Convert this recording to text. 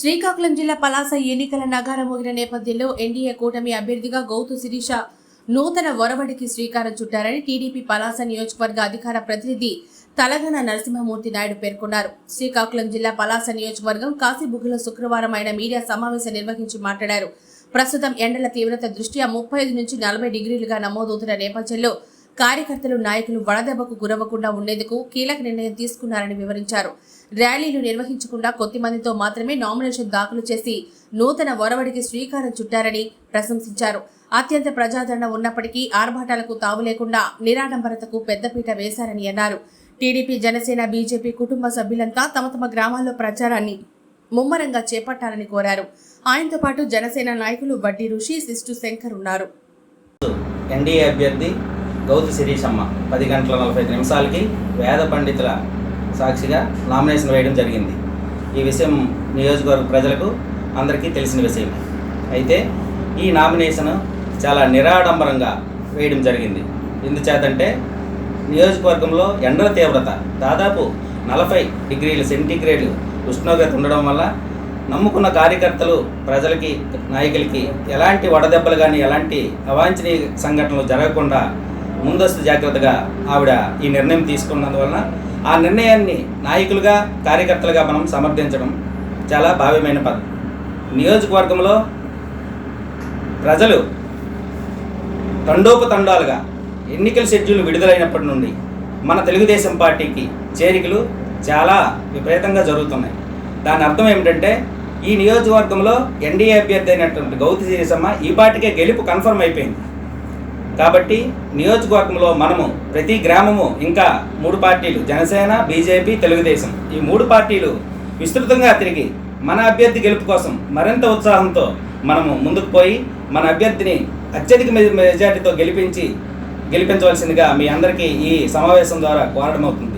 శ్రీకాకుళం జిల్లా పలాస ఎన్నికల నగారం మోగిన నేపథ్యంలో ఎన్డీఏ కూటమి అభ్యర్థిగా గౌతు శిరీష నూతన ఒరవడికి శ్రీకారం చుట్టారని టీడీపీ పలాస నియోజకవర్గ అధికార ప్రతినిధి తలగన నరసింహమూర్తి నాయుడు పేర్కొన్నారు. శ్రీకాకుళం జిల్లా పలాస నియోజకవర్గం కాశీబుగ్గలో శుక్రవారం ఆయన మీడియా సమావేశం నిర్వహించి మాట్లాడారు. ప్రస్తుతం ఎండల తీవ్రత దృష్ట్యా 35 నుంచి 40 డిగ్రీలుగా నమోదవుతున్న నేపథ్యంలో కార్యకర్తలు నాయకులు వడదెబ్బకు గురవ్వకుండా ఉండేందుకు కీలక నిర్ణయం తీసుకున్నారని వివరించారు. ర్యాలీలు నిర్వహించకుండా కొద్ది మందితో మాత్రమే నామినేషన్ దాఖలు చేసి నూతన ఒరవడికి శ్రీకారం చుట్టారని ప్రశంసించారు. అత్యంత ప్రజాదరణ ఉన్నప్పటికీ ఆర్భాటాలకు తావు లేకుండా నిరాడంబరతకు పెద్దపీట వేశారని అన్నారు. టీడీపీ, జనసేన, బీజేపీ కుటుంబ సభ్యులంతా తమ తమ గ్రామాల్లో ప్రచారాన్ని ముమ్మరంగా చేపట్టాలని కోరారు. ఆయనతో పాటు జనసేన నాయకులు వడ్డీ ఋషి, సిస్టు శంకర్ ఉన్నారు. ఎన్డీఏ అభ్యర్థి గౌతు శిరీషమ్మ 10 గంటల 45 నిమిషాలకి వేద పండితుల సాక్షిగా నామినేషన్ వేయడం జరిగింది. ఈ విషయం నియోజకవర్గ ప్రజలకు అందరికీ తెలిసిన విషయం. అయితే ఈ నామినేషన్ చాలా నిరాడంబరంగా వేయడం జరిగింది. ఎందుచేతంటే నియోజకవర్గంలో ఎండల తీవ్రత దాదాపు 40 డిగ్రీల సెంటీగ్రేడ్ ఉష్ణోగ్రత ఉండడం వల్ల నమ్ముకున్న కార్యకర్తలు, ప్రజలకి, నాయకులకి ఎలాంటి వడదెబ్బలు కానీ ఎలాంటి అవాంఛనీయ సంఘటనలు జరగకుండా ముందస్తు జాగ్రత్తగా ఆవిడ ఈ నిర్ణయం తీసుకున్నందువలన ఆ నిర్ణయాన్ని నాయకులుగా, కార్యకర్తలుగా మనం సమర్థించడం చాలా భావ్యమైన పద్ధతి. నియోజకవర్గంలో ప్రజలు తండోపతండాలుగా ఎన్నికల షెడ్యూల్ విడుదలైనప్పటి నుండి మన తెలుగుదేశం పార్టీకి చేరికలు చాలా విపరీతంగా జరుగుతున్నాయి. దాని అర్థం ఏమిటంటే ఈ నియోజకవర్గంలో ఎన్డీఏ అభ్యర్థి అయినటువంటి గౌతు శిరీషమ్మ ఈ పార్టీకే గెలుపు కన్ఫర్మ్ అయిపోయింది. కాబట్టి నియోజకవర్గంలో మనము ప్రతి గ్రామము ఇంకా 3 పార్టీలు జనసేన, బీజేపీ, తెలుగుదేశం ఈ 3 పార్టీలు విస్తృతంగా తిరిగి మన అభ్యర్థి గెలుపు కోసం మరింత ఉత్సాహంతో మనము ముందుకు పోయి మన అభ్యర్థిని అత్యధిక మెజార్టీతో గెలిపించవలసిందిగా మీ అందరికీ ఈ సమావేశం ద్వారా కోరడం అవుతుంది.